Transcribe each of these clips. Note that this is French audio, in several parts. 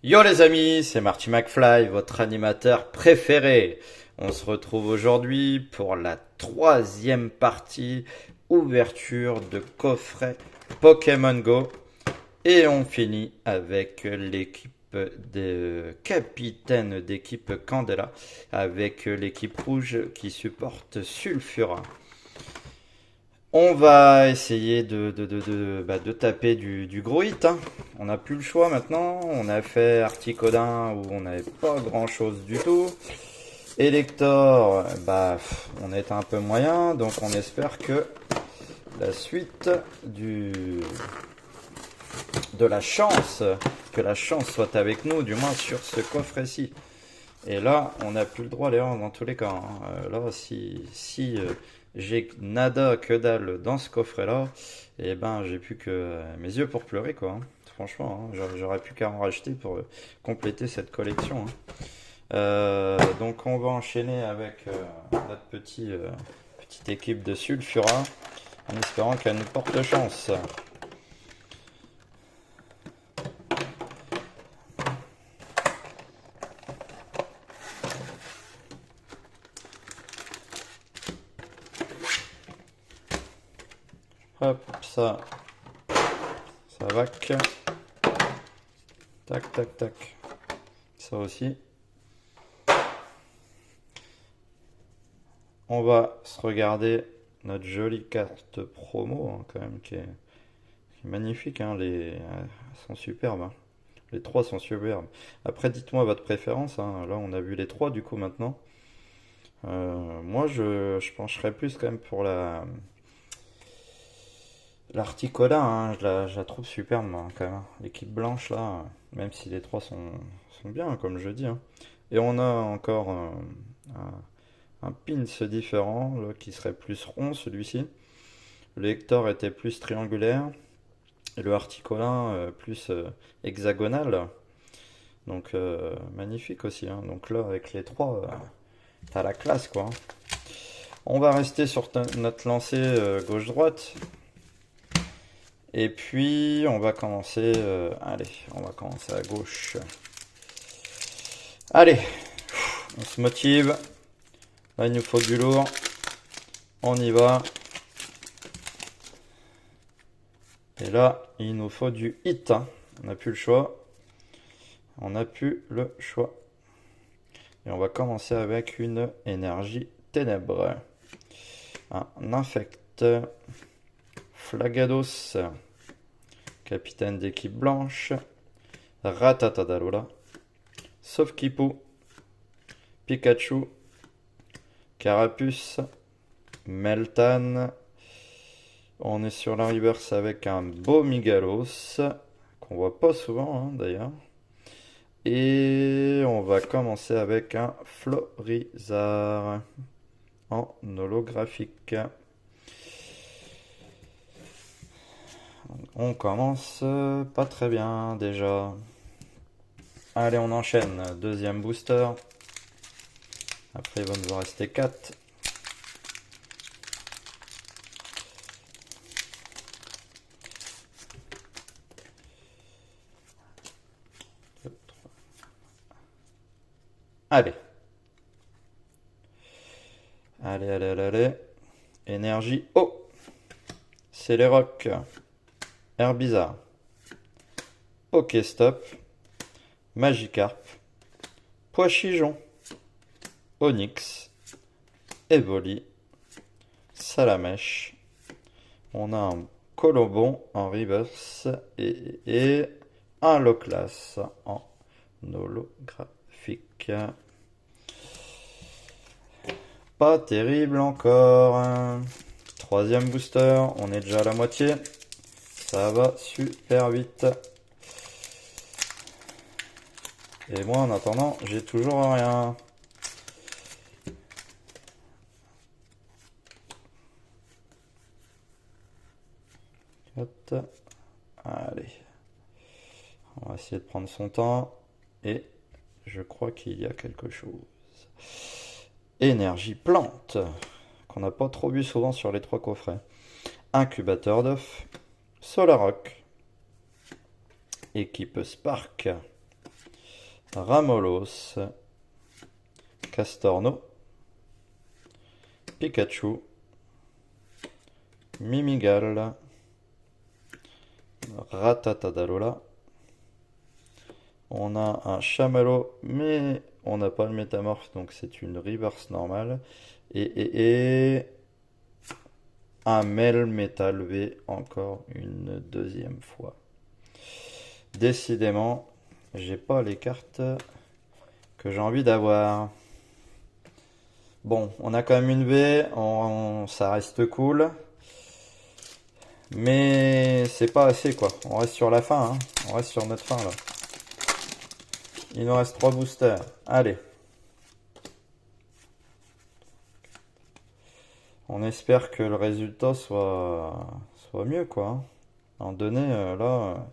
Yo les amis, c'est Marty McFly, votre animateur préféré. On se retrouve aujourd'hui pour la troisième partie ouverture de coffret Pokémon Go. Et on finit avec l'équipe de capitaine d'équipe Candela, avec l'équipe rouge qui supporte Sulfura. On va essayer de taper du gros hit, hein. On n'a plus le choix maintenant. On a fait Articodin où on n'avait pas grand chose du tout. Elector, on est un peu moyen. Donc on espère que la suite de la chance, que la chance soit avec nous, du moins sur ce coffret-ci. Et là, on n'a plus le droit à l'erreur dans tous les cas, hein. Là, si j'ai nada que dalle dans ce coffret-là, et ben j'ai plus que mes yeux pour pleurer, quoi, hein. Franchement, hein, j'aurais plus qu'à en racheter pour compléter cette collection, hein. Donc on va enchaîner avec notre petite équipe de Sulfura, en espérant qu'elle nous porte chance. Hop, ça va. Tac, tac, tac. Ça aussi. On va se regarder notre jolie carte promo, hein, quand même, qui est magnifique, hein. Elles sont superbes, hein. Les trois sont superbes. Après, dites-moi votre préférence, hein. Là, on a vu les trois, du coup, maintenant. Moi, je pencherais plus quand même pour l'Articola, hein. Je la trouve superbe, moi, quand même, hein. L'équipe blanche, là, même si les trois sont bien, comme je dis, hein. Et on a encore un pins différent, là, qui serait plus rond, celui-ci. Le Hector était plus triangulaire et le Articolin plus hexagonal. Donc magnifique aussi, hein. Donc là, avec les trois, t'as la classe, quoi. On va rester sur notre lancée gauche-droite. Et puis, on va commencer... allez, on va commencer à gauche. Allez, on se motive. Là, il nous faut du lourd. On y va. Et là, il nous faut du hit, hein. On n'a plus le choix. On n'a plus le choix. Et on va commencer avec une énergie ténèbres. Un infect. Flagados. Capitaine d'équipe blanche. Ratatadalola. Sauf-Kipu. Pikachu. Carapuce. Meltan. On est sur la reverse avec un beau Migalos. Qu'on voit pas souvent, hein, d'ailleurs. Et on va commencer avec un Florizard en holographique. On commence pas très bien déjà. Allez, on enchaîne. Deuxième booster. Après, il va nous en rester 4. Allez. Allez. Énergie haut. C'est les rocs. Herbizarre. Pokéstop. Magikarp. Poichijon. Onyx. Evoli. Salamèche. On a un Colobon en reverse et un Loclas en holographique. Pas terrible encore. Troisième booster, on est déjà à la moitié. Ça va super vite. Et moi en attendant, j'ai toujours rien. Allez. On va essayer de prendre son temps. Et je crois qu'il y a quelque chose. Énergie plante. Qu'on n'a pas trop vu souvent sur les trois coffrets. Incubateur d'œufs. Solarock. Équipe Spark. Ramolos, Castorno, Pikachu, Mimigal, Ratatadalola. On a un Chamallow, mais on n'a pas le métamorphe, donc c'est une reverse normale. Et un Melmetal V encore une deuxième fois. Décidément, j'ai pas les cartes que j'ai envie d'avoir. Bon, on a quand même une V, ça reste cool. Mais c'est pas assez quoi. On reste sur la fin, hein. On reste sur notre fin là. Il nous reste 3 boosters. Allez. On espère que le résultat soit mieux quoi, hein. En donné, là,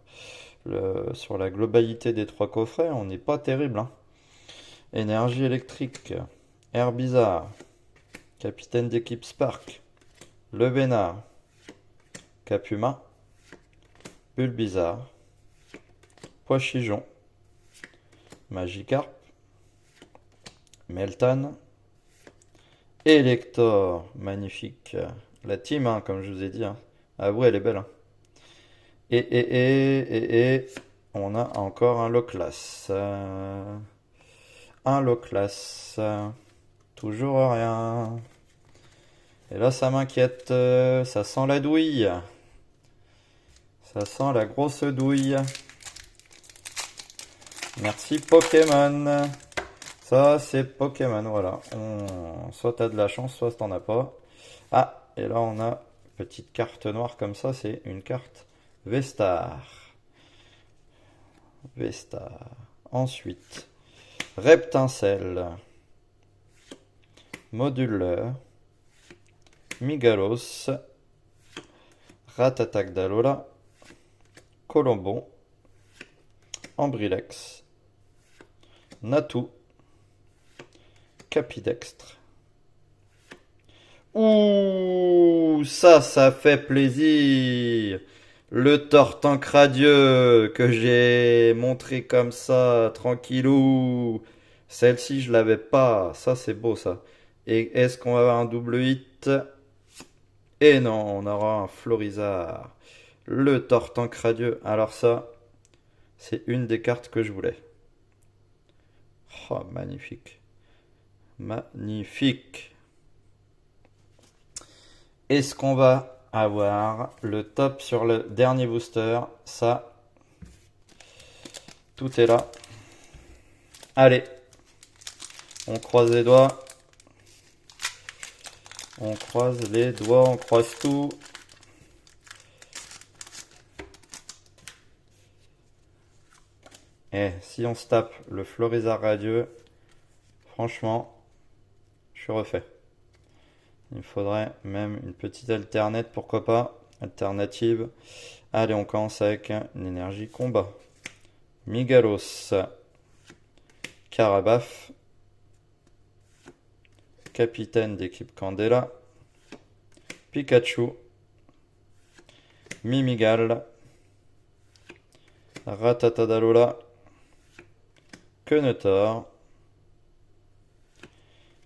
sur la globalité des 3 coffrets, on n'est pas terrible, hein. Énergie électrique, Herbizarre, capitaine d'équipe Spark, Le Vénard, Capuma, Bulbizarre, Poichijon, Magikarp, Meltan, Elector, magnifique. La team, hein, comme je vous ai dit, hein. Avouez, elle est belle, hein. Et on a encore un Loclas. Un Loclas. Toujours rien. Et là, ça m'inquiète. Ça sent la douille. Ça sent la grosse douille. Merci Pokémon. Ça, c'est Pokémon, voilà. Soit t'as de la chance, soit t'en as pas. Ah, et là, on a une petite carte noire comme ça. C'est une carte Vestar. Vestar. Ensuite, Reptincelle. Moduleur. Migalos. Ratatagdalola. Colombon. Ambrilex. Natou. Capidextre. Ouh, ça fait plaisir. Le Tortank radieux que j'ai montré comme ça, tranquillou. Celle-ci, je l'avais pas. Ça, c'est beau, ça. Et est-ce qu'on va avoir un double hit? Et non, on aura un Florizard. Le Tortank radieux. Alors ça, c'est une des cartes que je voulais. Oh, magnifique. Magnifique. Est-ce qu'on va avoir le top sur le dernier booster? Ça, tout est là. Allez, on croise les doigts. On croise les doigts, on croise tout. Et si on se tape le Florizard radieux, franchement, je suis refait. Il faudrait même une petite alternate, pourquoi pas. Alternative. Allez, on commence avec une énergie combat. Migalos. Carabaf. Capitaine d'équipe Candela. Pikachu. Mimigal. Ratatadalola. Quenetor.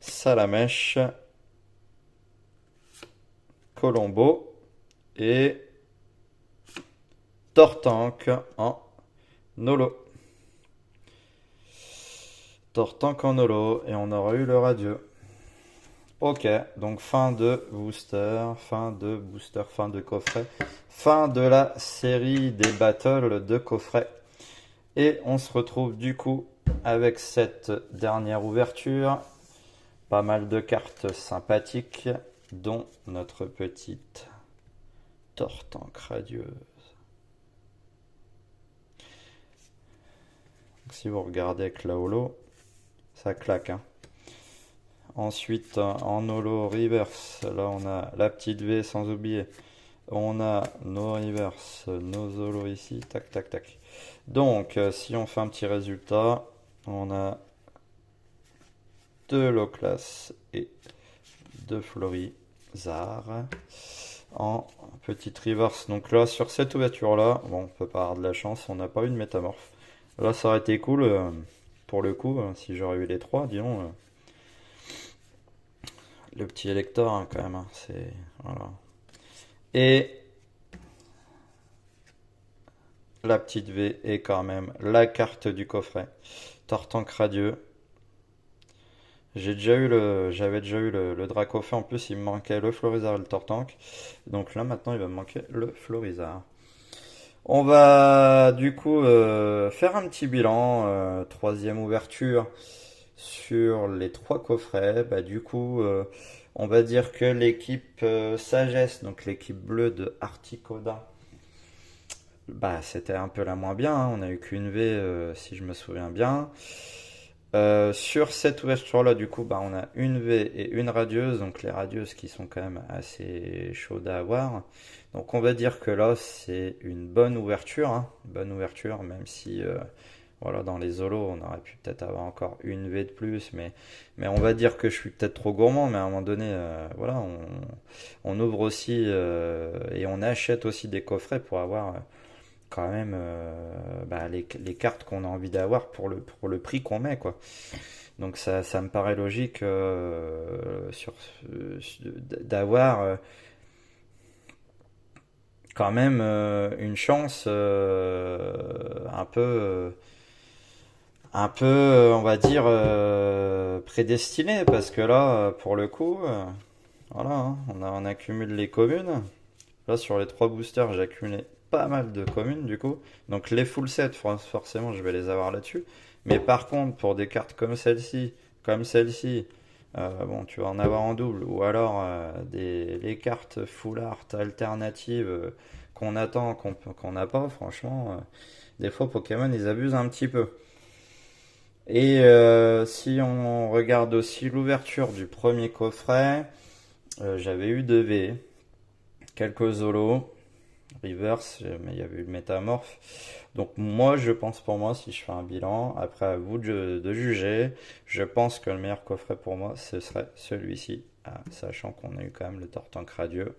Salamèche. Colombo et Tortank en holo. Tortank en holo et on aura eu le radieux. Ok, donc fin de booster, fin de coffret, fin de la série des battles de coffret. Et on se retrouve du coup avec cette dernière ouverture. Pas mal de cartes sympathiques, dont notre petite Tortank radieuse. Donc, si vous regardez avec la holo, ça claque, hein. Ensuite, en holo reverse, là on a la petite V sans oublier. On a nos reverse, nos holo ici, tac tac tac. Donc, si on fait un petit résultat, on a 2 Loclas et 2 Florizard en petite reverse. Donc là, sur cette ouverture là, bon, on peut pas avoir de la chance, on n'a pas eu de métamorphe. Là, ça aurait été cool. pour le coup, si j'aurais eu les trois, disons. Le petit électeur, hein, quand même, hein, c'est... Voilà. Et la petite V est quand même la carte du coffret. Tortank radieux. J'avais déjà eu le Dracofeu. En plus, il me manquait le Florizard et le Tortank. Donc là, maintenant, il va me manquer le Florizard. On va du coup faire un petit bilan. Troisième ouverture sur les trois coffrets. Bah, du coup, on va dire que l'équipe Sagesse, donc l'équipe bleue de Articoda, bah, c'était un peu la moins bien, hein. On a eu qu'une V, si je me souviens bien. Sur cette ouverture-là, du coup, bah, on a une V et une radieuse. Donc les radieuses qui sont quand même assez chaudes à avoir. Donc on va dire que là, c'est une bonne ouverture, hein. Bonne ouverture, même si voilà, dans les holos, on aurait pu peut-être avoir encore une V de plus. Mais on va dire que je suis peut-être trop gourmand. Mais à un moment donné, voilà, on ouvre aussi et on achète aussi des coffrets pour avoir quand même bah, les cartes qu'on a envie d'avoir pour le prix qu'on met, quoi. Donc ça me paraît logique d'avoir quand même une chance un peu on va dire prédestinée, parce que là pour le coup voilà, hein, on accumule les communes. Là, sur les trois boosters, j'ai accumulé pas mal de communes du coup. Donc les full sets, forcément, je vais les avoir là-dessus. Mais par contre, pour des cartes comme celle-ci, bon, tu vas en avoir en double. Ou alors les cartes full art alternatives qu'on attend, qu'on n'a pas, franchement, des fois Pokémon, ils abusent un petit peu. Et si on regarde aussi l'ouverture du premier coffret, j'avais eu 2 V, quelques Zolos. Reverse, mais il y avait eu le métamorphe. Donc moi, je pense pour moi, si je fais un bilan, après à vous de juger, je pense que le meilleur coffret pour moi, ce serait celui-ci, sachant qu'on a eu quand même le Tortank radieux.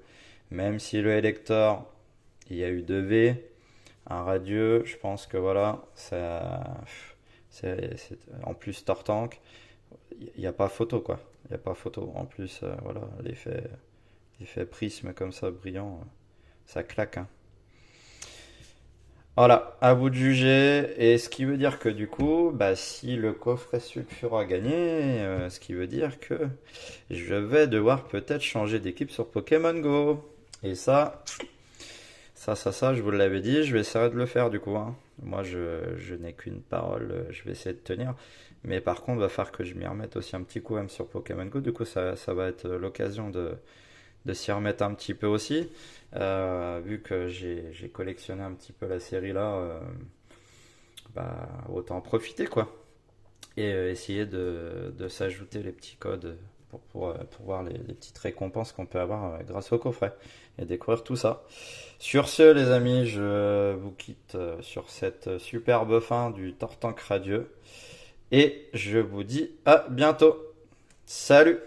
Même si le Elector, il y a eu 2 V, un radieux, je pense que voilà, en plus Tortank, il n'y a pas photo, quoi. Il n'y a pas photo. En plus, voilà, l'effet prisme comme ça, brillant, ça claque, hein. Voilà, à vous de juger. Et ce qui veut dire que du coup, bah, si le coffret sulfure a gagné, ce qui veut dire que je vais devoir peut-être changer d'équipe sur Pokémon Go. Et ça, je vous l'avais dit, je vais essayer de le faire du coup, hein. Moi, je n'ai qu'une parole, je vais essayer de tenir. Mais par contre, il va falloir que je m'y remette aussi un petit coup même sur Pokémon Go. Du coup, ça va être l'occasion de s'y remettre un petit peu aussi. Vu que j'ai collectionné un petit peu la série là, bah, autant en profiter, quoi. Et essayer de s'ajouter les petits codes pour voir les petites récompenses qu'on peut avoir grâce au coffret et découvrir tout ça. Sur ce, les amis, je vous quitte sur cette superbe fin du Tortank radieux et je vous dis à bientôt. Salut!